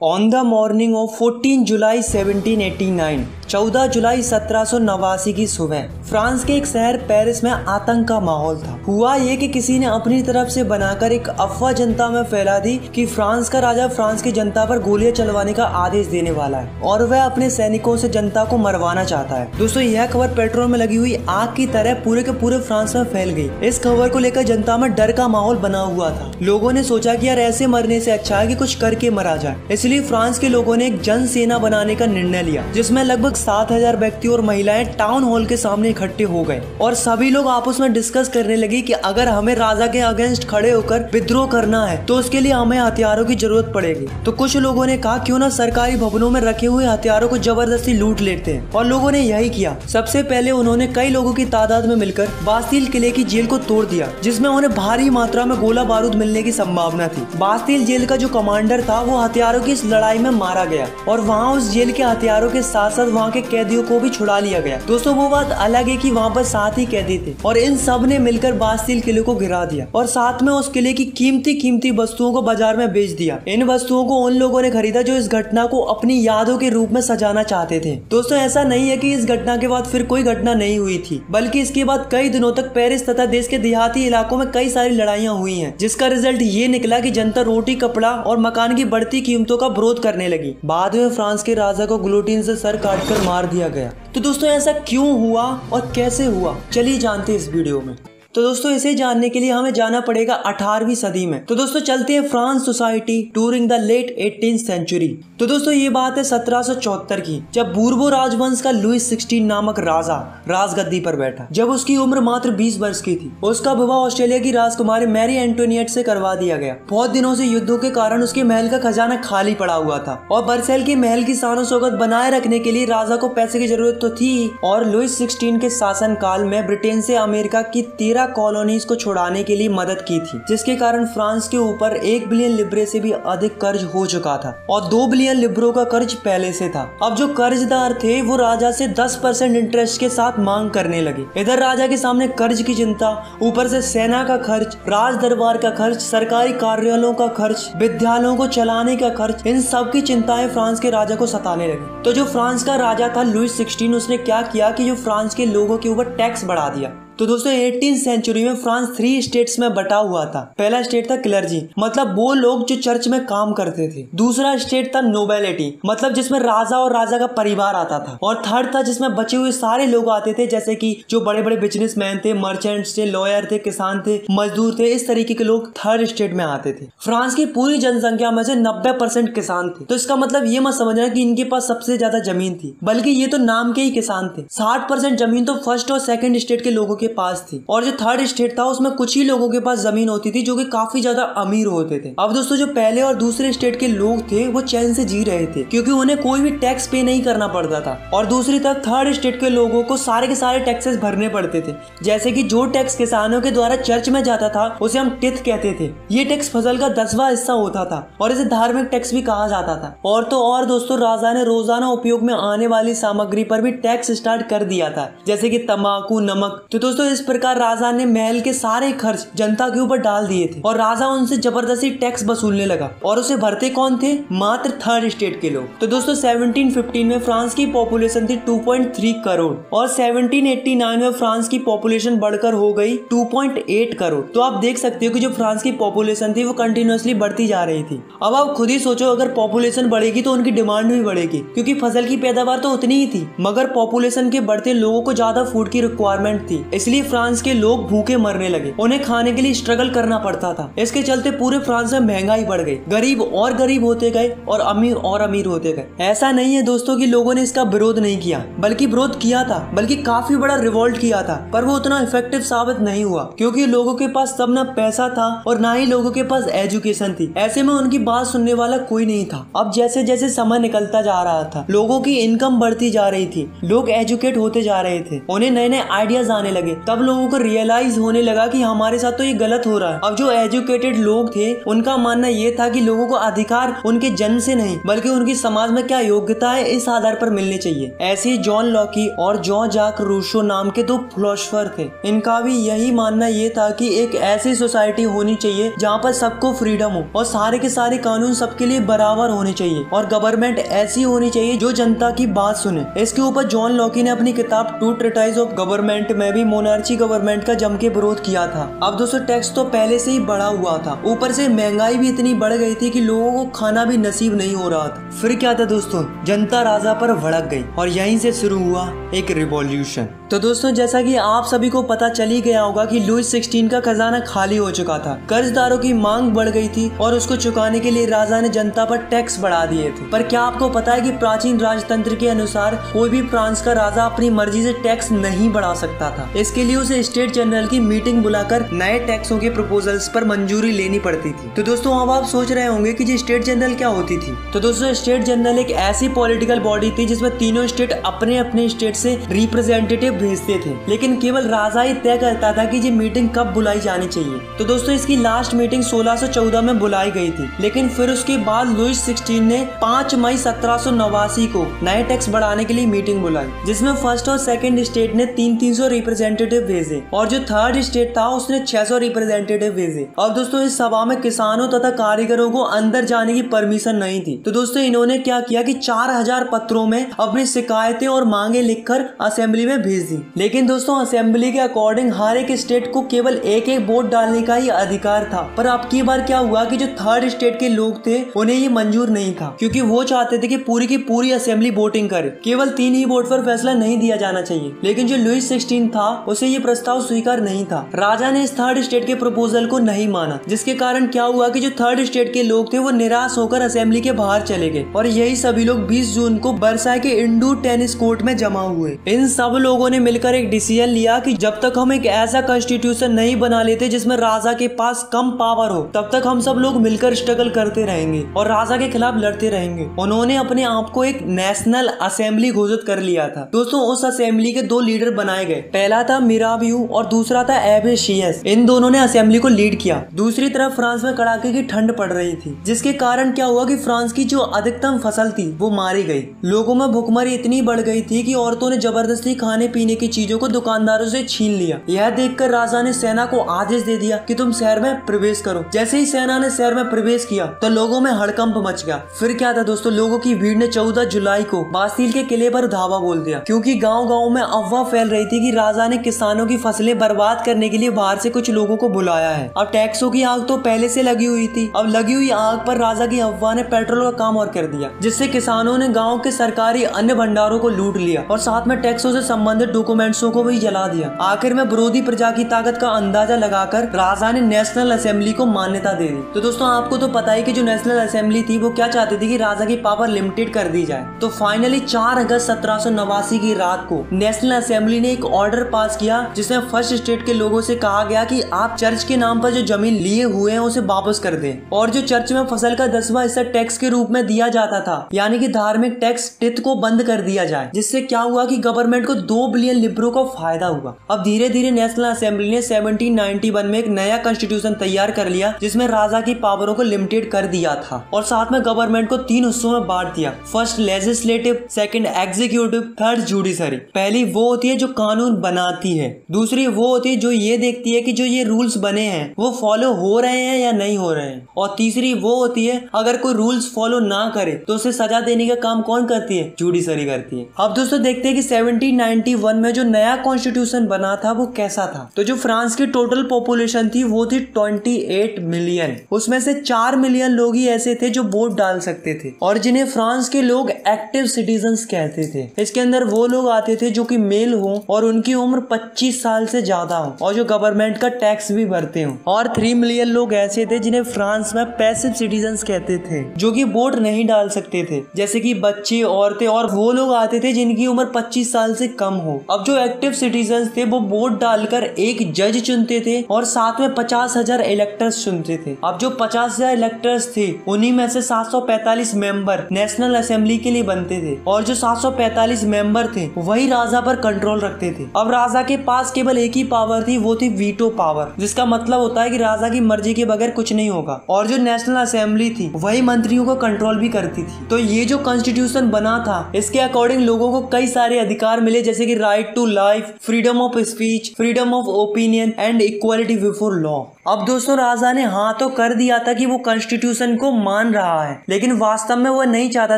On the morning of 14 जुलाई 1789, 14 जुलाई 1789 की सुबह France के एक शहर पेरिस में आतंक का माहौल था। हुआ ये कि किसी ने अपनी तरफ से बनाकर एक अफवाह जनता में फैला दी कि फ्रांस का राजा फ्रांस की जनता पर गोलियां चलवाने का आदेश देने वाला है और वह अपने सैनिकों से जनता को मरवाना चाहता है। दोस्तों, यह खबर पेट्रोल में लगी हुई आग की तरह पूरे के पूरे फ्रांस में फैल गई। इस खबर को लेकर जनता में डर का माहौल बना हुआ था। लोगों ने सोचा कि यार ऐसे मरने से अच्छा है कि कुछ करके मरा जाए। इसलिए फ्रांस के लोगों ने एक जन सेना बनाने का निर्णय लिया, जिसमें लगभग 7,000 व्यक्ति और महिलाएं टाउन हॉल के सामने इकट्ठे हो गए और सभी लोग आपस में डिस्कस करने लगे कि अगर हमें राजा के अगेंस्ट खड़े होकर विद्रोह करना है तो उसके लिए हमें हथियारों की जरूरत पड़ेगी। तो कुछ लोगों ने कहा क्यों ना सरकारी भवनों में रखे हुए हथियारों को जबरदस्ती लूट लेते हैं, और लोगों ने यही किया। सबसे पहले उन्होंने कई लोगों की तादाद में मिलकर बास्तील किले की जेल को तोड़ दिया, जिसमें उन्हें भारी मात्रा में गोला बारूद मिलने की संभावना थी। बास्तील जेल का जो कमांडर था वो हथियारों की इस लड़ाई में मारा गया और वहाँ उस जेल के हथियारों के साथ साथ वहाँ के कैदियों को भी छुड़ा लिया गया। दोस्तों, वो बात अलग है कि वहाँ पर 7 ही कैदी थे और इन सब ने मिलकर बास्तील किले को गिरा दिया और साथ में उस किले की कीमती वस्तुओं को बाजार में बेच दिया। इन वस्तुओं को उन लोगों ने खरीदा जो इस घटना को अपनी यादों के रूप में सजाना चाहते थे। दोस्तों, ऐसा नहीं है कि इस घटना के बाद फिर कोई घटना नहीं हुई थी, बल्कि इसके बाद कई दिनों तक पेरिस तथा देश के देहाती इलाकों में कई सारी लड़ाइयाँ हुई हैं, जिसका रिजल्ट ये निकला कि जनता रोटी, कपड़ा और मकान की बढ़ती कीमतों का विरोध करने लगी। बाद में फ्रांस के राजा को गिलोटिन से सर काटकर मार दिया गया। तो दोस्तों, ऐसा क्यों हुआ और कैसे हुआ, चलिए जानते हैं इस वीडियो में। तो दोस्तों, इसे जानने के लिए हमें जाना पड़ेगा 18वीं सदी में। तो दोस्तों, चलते हैं France society during the late 18th century. तो दोस्तों, ये बात है 1774 की, जब बूर्बो राजवंश का लुईस 16 नामक राजा राजगद्दी पर बैठा। जब उसकी उम्र मात्र 20 वर्ष की थी, उसका विवाह ऑस्ट्रेलिया की राजकुमारी मैरी एंटोनिएट से करवा दिया गया। बहुत दिनों से युद्धों के कारण उसके महल का खजाना खाली पड़ा हुआ था और बर्सेल के महल की शान शौकत बनाए रखने के लिए राजा को पैसे की जरूरत तो थी। और लुईस 16 के शासन काल में ब्रिटेन से अमेरिका की 13 कॉलोनीज को छुड़ाने के लिए मदद की थी, जिसके कारण फ्रांस के ऊपर 1 बिलियन लिब्रे से भी अधिक कर्ज हो चुका था और 2 बिलियन लिब्रों का कर्ज पहले से था। अब जो कर्जदार थे वो राजा से 10% इंटरेस्ट के साथ मांग करने लगे। इधर राजा के सामने कर्ज की चिंता, ऊपर से सेना का खर्च, राज दरबार का खर्च, सरकारी कार्यालयों का खर्च, विद्यालयों को चलाने का खर्च, इन सब की चिंताएं फ्रांस के राजा को सताने लगी। तो जो फ्रांस का राजा था लुईस 16, उसने क्या किया कि जो फ्रांस के लोगों के ऊपर टैक्स बढ़ा दिया। तो दोस्तों, 18th सेंचुरी में फ्रांस 3 स्टेट्स में बटा हुआ था। पहला स्टेट था क्लर्जी, मतलब वो लोग जो चर्च में काम करते थे। दूसरा स्टेट था नोबिलिटी, मतलब जिसमें राजा और राजा का परिवार आता था। और थर्ड था जिसमें बचे हुए सारे लोग आते थे, जैसे कि जो बड़े बड़े बिजनेसमैन थे, मर्चेंट्स थे, लॉयर थे, किसान थे, मजदूर थे। इस तरीके के लोग थर्ड स्टेट में आते थे। फ्रांस की पूरी जनसंख्या में से 90% किसान थे। तो इसका मतलब ये मत समझना कि इनके पास सबसे ज्यादा जमीन थी, बल्कि ये तो नाम के ही किसान थे। 60% जमीन तो फर्स्ट और सेकंड स्टेट के लोगों के पास थी और जो थर्ड स्टेट था उसमें कुछ ही लोगों के पास जमीन होती थी जो कि काफी ज्यादा अमीर होते थे। अब दोस्तों, जो पहले और दूसरे स्टेट के लोग थे वो चैन से जी रहे थे, क्योंकि उन्हें कोई भी टैक्स पे नहीं करना पड़ता था। और दूसरी तरफ थर्ड स्टेट के लोगों को सारे के सारे टैक्सेस भरने पड़ते थे, जैसे कि जो टैक्स किसानों के द्वारा चर्च में जाता था उसे हम टिथ कहते थे। ये टैक्स फसल का 10वां हिस्सा होता था और इसे धार्मिक टैक्स भी कहा जाता था। और तो और दोस्तों, राजा ने रोजाना उपयोग में आने वाली सामग्री पर भी टैक्स स्टार्ट कर दिया था, जैसे कि तंबाकू, नमक। तो दोस्तों, इस प्रकार राजा ने महल के सारे खर्च जनता के ऊपर डाल दिए थे और राजा उनसे जबरदस्ती टैक्स वसूलने लगा। और उसे भरते कौन थे? मात्र थर्ड स्टेट के लोग। तो दोस्तों, 1715 में फ्रांस की पॉपुलेशन थी 2.3 करोड़ और 1789 में फ्रांस की पॉपुलेशन बढ़कर हो गई 2.8 करोड़। तो आप देख सकते हो कि जो फ्रांस की पॉपुलेशन थी वो कंटिन्यूअसली बढ़ती जा रही थी। अब आप खुद ही सोचो, अगर पॉपुलेशन बढ़ेगी तो उनकी डिमांड भी बढ़ेगी, क्योंकि फसल की पैदावार तो उतनी ही थी, मगर पॉपुलेशन के बढ़ते लोगों को ज्यादा फूड की रिक्वायरमेंट थी। इसलिए फ्रांस के लोग भूखे मरने लगे, उन्हें खाने के लिए स्ट्रगल करना पड़ता था। इसके चलते पूरे फ्रांस में महंगाई बढ़ गई, गरीब और गरीब होते गए और अमीर होते गए। ऐसा नहीं है दोस्तों कि लोगों ने इसका विरोध नहीं किया, बल्कि विरोध किया था, बल्कि काफी बड़ा रिवोल्ट किया था, पर वो उतना इफेक्टिव साबित नहीं हुआ, क्योंकि लोगों के पास तब ना पैसा था और ना ही लोगों के पास एजुकेशन थी। ऐसे में उनकी बात सुनने वाला कोई नहीं था। अब जैसे जैसे समय निकलता जा रहा था, लोगों की इनकम बढ़ती जा रही थी, लोग एजुकेट होते जा रहे थे, उन्हें नए नए आइडियाज आने लगे लगे, तब लोगों को रियलाइज होने लगा कि हमारे साथ तो ये गलत हो रहा है। अब जो एजुकेटेड लोग थे उनका मानना ये था कि लोगों को अधिकार उनके जन्म से नहीं बल्कि उनकी समाज में क्या योग्यता है इस आधार पर मिलने चाहिए। ऐसे ही जॉन लॉकी और जॉन जाक रूसो नाम के दो फिलोसोफर थे। इनका भी यही मानना ये था कि एक ऐसी सोसाइटी होनी चाहिए जहाँ पर सबको फ्रीडम हो और सारे के सारे कानून सबके लिए बराबर होने चाहिए और गवर्नमेंट ऐसी होनी चाहिए जो जनता की बात सुने। इसके ऊपर जॉन लॉकी ने अपनी किताब टू ट्रीटाइज ऑफ गवर्नमेंट में भी मोनार्ची गवर्नमेंट का जम के विरोध किया था। अब दोस्तों टैक्स तो पहले से ही बढ़ा हुआ था, ऊपर से महंगाई भी इतनी बढ़ गई थी कि लोगों को खाना भी नसीब नहीं हो रहा था। फिर क्या था दोस्तों, जनता राजा पर भड़क गई और यहीं से शुरू हुआ एक रिवॉल्यूशन। तो दोस्तों जैसा कि आप सभी को पता चल ही गया होगा कि लुई 16 का खजाना खाली हो चुका था, कर्जदारों की मांग बढ़ गई थी और उसको चुकाने के लिए राजा ने जनता पर टैक्स बढ़ा दिए थे। पर क्या आपको पता है कि प्राचीन राजतंत्र के अनुसार कोई भी फ्रांस का राजा अपनी मर्जी से टैक्स नहीं बढ़ा सकता था। इसके लिए उसे स्टेट जनरल की मीटिंग बुलाकर नए टैक्सों के प्रपोजल्स पर मंजूरी लेनी पड़ती थी। तो दोस्तों अब आप सोच रहे होंगे कि स्टेट जनरल क्या होती थी। तो दोस्तों स्टेट जनरल एक ऐसी पॉलिटिकल बॉडी थी जिसमें तीनों स्टेट अपने अपने स्टेट से रिप्रेजेंटेटिव भेजते थे, लेकिन केवल राजा ही तय करता था कि ये मीटिंग कब बुलाई जानी चाहिए। तो दोस्तों इसकी लास्ट मीटिंग 1614 में बुलाई गई थी, लेकिन फिर उसके बाद लुई 16 ने 5 मई 1789 को नए टैक्स बढ़ाने के लिए मीटिंग बुलाई, जिसमें फर्स्ट और सेकंड स्टेट ने 300 रिप्रेजेंटेटिव भेजे और जो थर्ड स्टेट था उसने 600 रिप्रेजेंटेटिव भेजे। और दोस्तों इस सभा में किसानों तथा कारीगरों को अंदर जाने की परमिशन नहीं थी। तो दोस्तों इन्होंने क्या किया कि 4000 पत्रों में अपनी शिकायतें और मांगे लिखकर असेंबली में भेज दी। लेकिन दोस्तों असेंबली के अकॉर्डिंग हर एक स्टेट को केवल एक एक वोट डालने का ही अधिकार था। पर अब की बार क्या हुआ कि जो थर्ड स्टेट के लोग थे उन्हें ये मंजूर नहीं था, क्योंकि वो चाहते थे कि पूरी की पूरी असेंबली वोटिंग करे, केवल 3 ही वोट पर फैसला नहीं दिया जाना चाहिए। लेकिन जो लुई 16 था उसे ये प्रस्ताव स्वीकार नहीं था। राजा ने इस थर्ड स्टेट के प्रपोजल को नहीं माना, जिसके कारण क्या हुआ कि जो थर्ड स्टेट के लोग थे वो निराश होकर असेंबली के बाहर चले गए और यही सभी लोग 20 जून को वर्साई के इंडोर टेनिस कोर्ट में जमा हुए। इन सब लोगों ने मिलकर एक डिसीजन लिया कि जब तक हम एक ऐसा कॉन्स्टिट्यूशन नहीं बना लेते जिसमें राजा के पास कम पावर हो, तब तक हम सब लोग मिलकर स्ट्रगल करते रहेंगे और राजा के खिलाफ लड़ते रहेंगे। उन्होंने अपने आप को एक नेशनल असेंबली घोषित कर लिया था। दोस्तों उस असेंबली के 2 लीडर बनाए गए, पहला था मिराबियू और दूसरा था एबेशियस। इन दोनों ने असेंबली को लीड किया। दूसरी तरफ फ्रांस में कड़ाके की ठंड पड़ रही थी, जिसके कारण क्या हुआ कि फ्रांस की जो अधिकतम फसल थी वो मारी गई। लोगों में भुखमरी इतनी बढ़ गई थी कि औरतों ने जबरदस्ती खाने पीने की चीजों को दुकानदारों से छीन लिया। यह देखकर राजा ने सेना को आदेश दे दिया कि तुम शहर में प्रवेश करो। जैसे ही सेना ने शहर में प्रवेश किया तो लोगों में हड़कंप मच गया। फिर क्या था दोस्तों, लोगों की भीड़ ने 14 जुलाई को बास्तील के किले पर धावा बोल दिया, क्योंकि गांव-गांव में अफवाह फैल रही थी कि राजा ने किसानों की फसलें बर्बाद करने के लिए बाहर से कुछ लोगों को बुलाया है। अब टैक्सों की आग तो पहले से लगी हुई थी, अब लगी हुई आग पर राजा की अफवाह ने पेट्रोल का काम और कर दिया, जिससे किसानों ने गाँव के सरकारी अन्य भंडारों को लूट लिया और साथ में टैक्सों से संबंधित डॉक्यूमेंट्सों को भी जला दिया। आखिर में विरोधी प्रजा की ताकत का अंदाजा लगाकर राजा ने नेशनल असेंबली को मान्यता दे दी। तो दोस्तों आपको तो पता है कि जो नेशनल असेंबली थी वो क्या चाहती थी कि राजा की पावर लिमिटेड कर दी जाए। तो फाइनली 4 अगस्त 1789 की रात को नेशनल असेंबली ने एक ऑर्डर पास किया, जिसमें फर्स्ट स्टेट के लोगों से कहा गया कि आप चर्च के नाम पर जो जमीन लिए हुए हैं उसे वापस कर दें और जो चर्च में फसल का 10वां हिस्सा टैक्स के रूप में दिया जाता था, यानी कि धार्मिक टैक्स टिथ को बंद कर दिया जाए। जिससे क्या हुआ कि गवर्नमेंट को 2 बिलियन लिब्रो का फायदा हुआ। अब धीरे धीरे नेशनल असेंबली ने 1791 में एक नया कॉन्स्टिट्यूशन तैयार कर लिया, जिसमें राजा की पावरों को लिमिटेड कर दिया था और साथ में गवर्नमेंट को 3 हिस्सों में बांट दिया। First legislative, second executive, third judiciary. पहली वो होती है जो कानून बनाती है, दूसरी वो होती है जो ये देखती है कि जो ये रूल्स बने हैं वो फॉलो हो रहे हैं या नहीं हो रहे हैं, और तीसरी वो होती है अगर कोई रूल्स फॉलो ना करे तो उसे सजा देने का काम कौन करती है, जुडिशरी करती है। अब दोस्तों देखते हैं कि 1791 में जो नया कॉन्स्टिट्यूशन बना था वो कैसा था। तो जो फ्रांस की टोटल पॉपुलेशन थी वो थी 28 मिलियन। उसमें से 4 मिलियन लोग ही ऐसे थे जो वोट डाल सकते थे और जिन्हें फ्रांस के लोग एक्टिव सिटीजन्स कहते थे। इसके अंदर वो लोग आते थे जो कि मेल हो और उनकी उम्र 25 साल से ज्यादा हो और जो गवर्नमेंट का टैक्स भी भरते हो, और 3 मिलियन लोग ऐसे थे जिन्हें फ्रांस में पैसिव सिटीजन्स कहते थे, जो कि वोट नहीं डाल सकते थे, जैसे कि बच्चे, औरतें, और वो लोग आते थे जिनकी उम्र 25 साल से कम हो। अब जो एक्टिव सिटीजन थे वो वोट डालकर एक जज चुनते थे और साथ में 50,000 इलेक्टर्स चुनते थे। अब जो 50,000 इलेक्टर्स थे उन्हीं में से 745 मेंबर नेशनल असेंबली के लिए बनते थे और जो 745 मेंबर थे वही राजा पर कंट्रोल रखते थे। अब राजा के पास केवल एक ही पावर थी, वो थी वीटो पावर, जिसका मतलब होता है कि राजा की मर्जी के बगैर कुछ नहीं होगा। और जो नेशनल असेंबली थी वही मंत्रियों को कंट्रोल भी करती थी। तो ये जो कॉन्स्टिट्यूशन बना था इसके अकॉर्डिंग लोगों को कई सारे अधिकार मिले, जैसे कि right to life, freedom of speech, freedom of opinion and equality before law. अब दोस्तों राजा ने हाँ तो कर दिया था कि वो कॉन्स्टिट्यूशन को मान रहा है, लेकिन वास्तव में वो नहीं चाहता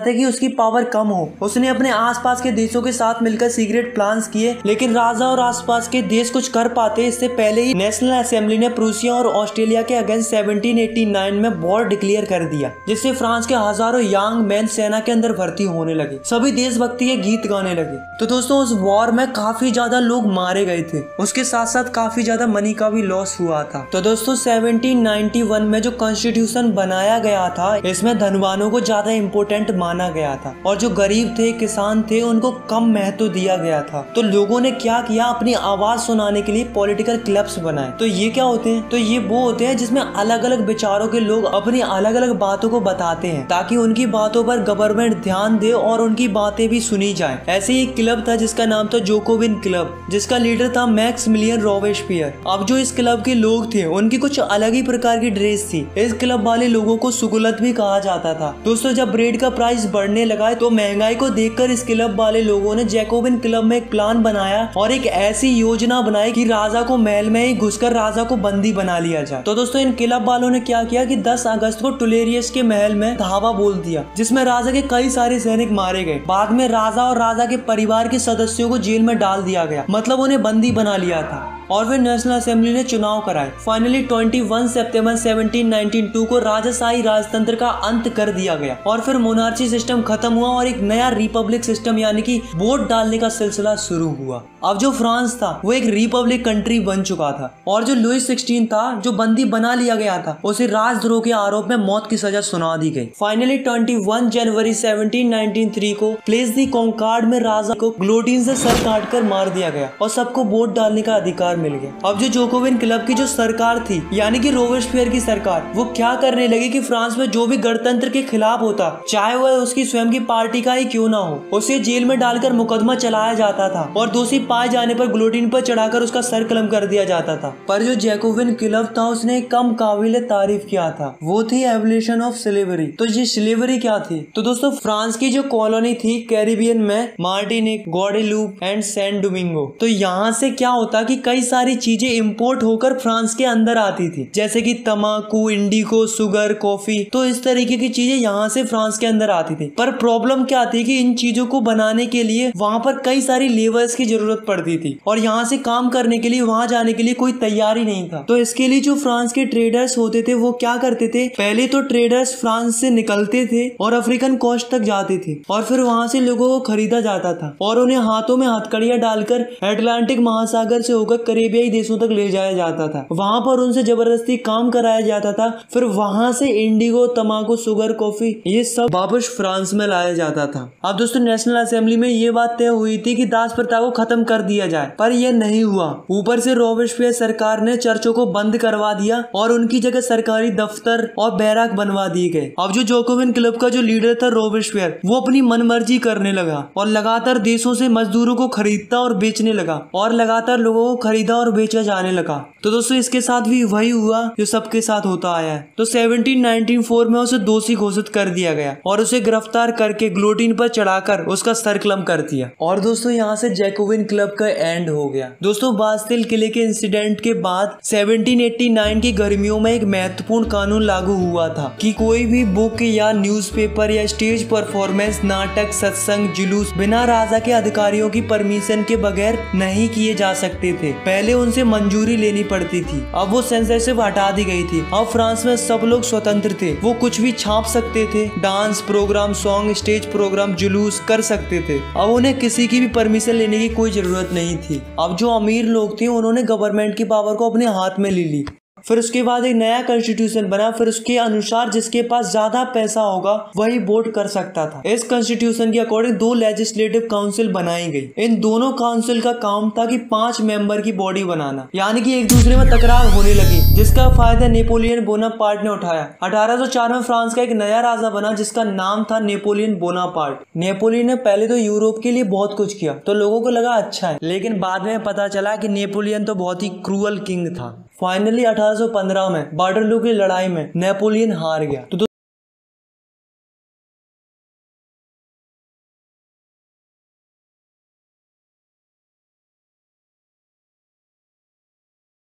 था कि उसकी पावर कम हो। उसने अपने आसपास के देशों के साथ मिलकर सीक्रेट प्लान्स किए, लेकिन राजा और आसपास के देश कुछ कर पाते इससे पहले ही नेशनल असेंबली ने प्रूसिया और ऑस्ट्रेलिया के अगेंस्ट 1789 में वॉर डिक्लेयर कर दिया, जिससे फ्रांस के हजारों यंग मैन सेना के अंदर भर्ती होने लगे, सभी देशभक्ति के गीत गाने लगे। तो दोस्तों उस वॉर में काफी ज्यादा लोग मारे गए थे, उसके साथ साथ काफी ज्यादा मनी का भी लॉस हुआ था। तो दोस्तों 1791 में जो कॉन्स्टिट्यूशन बनाया गया था इसमें धनवानों को ज्यादा इम्पोर्टेंट माना गया था और जो गरीब थे, किसान थे, उनको कम महत्व दिया गया था। तो लोगों ने क्या किया, अपनी आवाज सुनाने के लिए पॉलिटिकल क्लब्स बनाए। तो ये क्या होते हैं, तो ये वो होते हैं जिसमें अलग अलग विचारों के लोग अपनी अलग अलग बातों को बताते हैं ताकि उनकी बातों पर गवर्नमेंट ध्यान दे और उनकी बातें भी सुनी जाए। ऐसे ही एक क्लब था जिसका नाम था जोकोबिन क्लब, जिसका लीडर था मैक्सिमिलियन रॉबेस्पियर। अब जो इस क्लब के लोग थे उनकी कुछ अलग ही प्रकार की ड्रेस थी। इस क्लब वाले लोगों को सुगुलत भी कहा जाता था। दोस्तों जब ब्रेड का प्राइस बढ़ने लगा तो महंगाई को देखकर इस क्लब वाले लोगों ने जैकोबिन क्लब में एक प्लान बनाया और एक ऐसी योजना बनाई कि राजा को महल में ही घुसकर राजा को बंदी बना लिया जाए। तो दोस्तों इन क्लब वालों ने क्या किया कि 10 अगस्त को टुलेरियस के महल में धावा बोल दिया, जिसमें राजा के कई सारे सैनिक मारे गए। बाद में राजा और राजा के परिवार के सदस्यों को जेल में डाल दिया गया, मतलब उन्हें बंदी बना लिया था। और फिर नेशनल असेंबली ने चुनाव कराए। फाइनली 21 सितंबर 1792 को राजाशाही राजतंत्र का अंत कर दिया गया और फिर मोनार्ची सिस्टम खत्म हुआ और एक नया रिपब्लिक सिस्टम यानी कि वोट डालने का सिलसिला शुरू हुआ। अब जो फ्रांस था वो एक रिपब्लिक कंट्री बन चुका था और जो लुइस 16 था जो बंदी बना लिया गया था उसे राजद्रोह के आरोप में मौत की सजा सुना दी गई। फाइनली 21 जनवरी 1793 को प्लेस दी कॉन्कार्ड में राजा को ग्लोटीन से सर काट कर मार दिया गया और सबको वोट डालने का अधिकार मिल गया। अब जो जोकोबिन क्लब की जो सरकार थी यानी कि रोबेस्पियर की सरकार, वो क्या करने लगी कि फ्रांस में जो भी गणतंत्र के खिलाफ होता, चाहे वह उसकी स्वयं की पार्टी का ही क्यों ना हो, उसे जेल में डालकर मुकदमा चलाया जाता था और दोषी पाए जाने पर गुलोटीन पर चढ़ाकर उसका सर कलम कर दिया जाता था। पर जो जैकोबिन क्लब था उसने कम काबिल तारीफ किया था, वो थी एबोलिशन ऑफ स्लेवरी। तो ये स्लेवरी क्या थी, तो दोस्तों फ्रांस की जो कॉलोनी थी कैरिबियन में, Martinique, Guadeloupe and San Domingo, तो यहाँ से क्या होता कि कई सारी चीजें इंपोर्ट होकर फ्रांस के अंदर आती थी, जैसे कि तंबाकू, इंडिगो, शुगर, कॉफी। तो इस तरीके की चीजें यहाँ से फ्रांस के अंदर आती थी। पर प्रॉब्लम क्या थी कि इन चीजों को बनाने के लिए वहाँ पर कई सारी लेबर्स की जरूरत पड़ती थी और यहाँ से काम करने के लिए वहाँ जाने के लिए कोई तैयारी नहीं था। तो इसके लिए जो फ्रांस के ट्रेडर्स होते थे वो क्या करते थे, पहले तो ट्रेडर्स फ्रांस से निकलते थे और अफ्रीकन कोस्ट तक जाते थे और फिर वहाँ से लोगों को खरीदा जाता था और उन्हें हाथों में हथकड़ियां डालकर अटलांटिक महासागर से होकर करेबियाई देशों तक ले जाया जाता था। वहाँ पर उनसे जबरदस्ती काम कराया जाता था, फिर वहाँ से इंडिगो, तंबाकू, शुगर, कॉफी ये सब वापस फ्रांस में लाया जाता था। अब दोस्तों नेशनल असेंबली में ये बात तय हुई थी कि दास प्रथा को खत्म कर दिया जाए, पर यह नहीं हुआ। ऊपर से रोबेस्पियर सरकार ने चर्चों को बंद करवा दिया और उनकी जगह सरकारी दफ्तर और बैराक बनवा दिए गए। अब जो जोकोबिन क्लब का जो लीडर था रोबेस्पियर, वो अपनी मनमर्जी करने लगा और लगातार देशों से मजदूरों को खरीदता और बेचने लगा और लगातार लोगों को खरीदा और बेचा जाने लगा। तो दोस्तों इसके साथ भी वही हुआ जो सबके साथ होता आया है। तो 1794 में उसे दोषी घोषित कर दिया गया और उसे गिरफ्तार करके ग्लोटीन पर चढ़ाकर उसका सर कलम कर दिया। और दोस्तों यहाँ से जैकोबिन क्लब का एंड हो गया। दोस्तों बास्तिल किले के इंसिडेंट के बाद 1789 की गर्मियों में एक महत्वपूर्ण कानून लागू हुआ था कि कोई भी बुक या न्यूज़पेपर या स्टेज परफॉर्मेंस, नाटक, सत्संग, जुलूस बिना राजा के अधिकारियों की परमिशन के बगैर नहीं किए जा सकते थे। पहले उनसे मंजूरी लेनी पड़ती थी, अब वो सेंसरशिप हटा दी गई थी। अब फ्रांस में सब लोग स्वतंत्र थे, वो कुछ भी छाप सकते थे, dance programme, song, stage programme, जुलूस कर सकते थे। अब उन्हें किसी की भी परमिशन लेने की कोई जरूरत नहीं थी। अब जो अमीर लोग थे उन्होंने गवर्नमेंट की पावर को अपने हाथ में ले ली। फिर उसके बाद एक नया कॉन्स्टिट्यूशन बना, फिर उसके अनुसार जिसके पास ज्यादा पैसा होगा वही वोट कर सकता था। इस कॉन्स्टिट्यूशन के अकॉर्डिंग 2 लेजिस्लेटिव काउंसिल बनाई गई। इन दोनों काउंसिल का काम था कि 5 मेंबर की बॉडी बनाना, यानी कि एक दूसरे में तकरार होने लगी, जिसका फायदा नेपोलियन बोनापार्ट ने उठाया। 1804 में फ्रांस का एक नया राजा बना जिसका नाम था नेपोलियन बोनापार्ट। नेपोलियन ने पहले तो यूरोप के लिए बहुत कुछ किया तो लोगों को लगा अच्छा है, लेकिन बाद में पता चला कि नेपोलियन तो बहुत ही क्रूअल किंग था। फाइनली 1815 में वाटरलू की लड़ाई में नेपोलियन हार गया। तो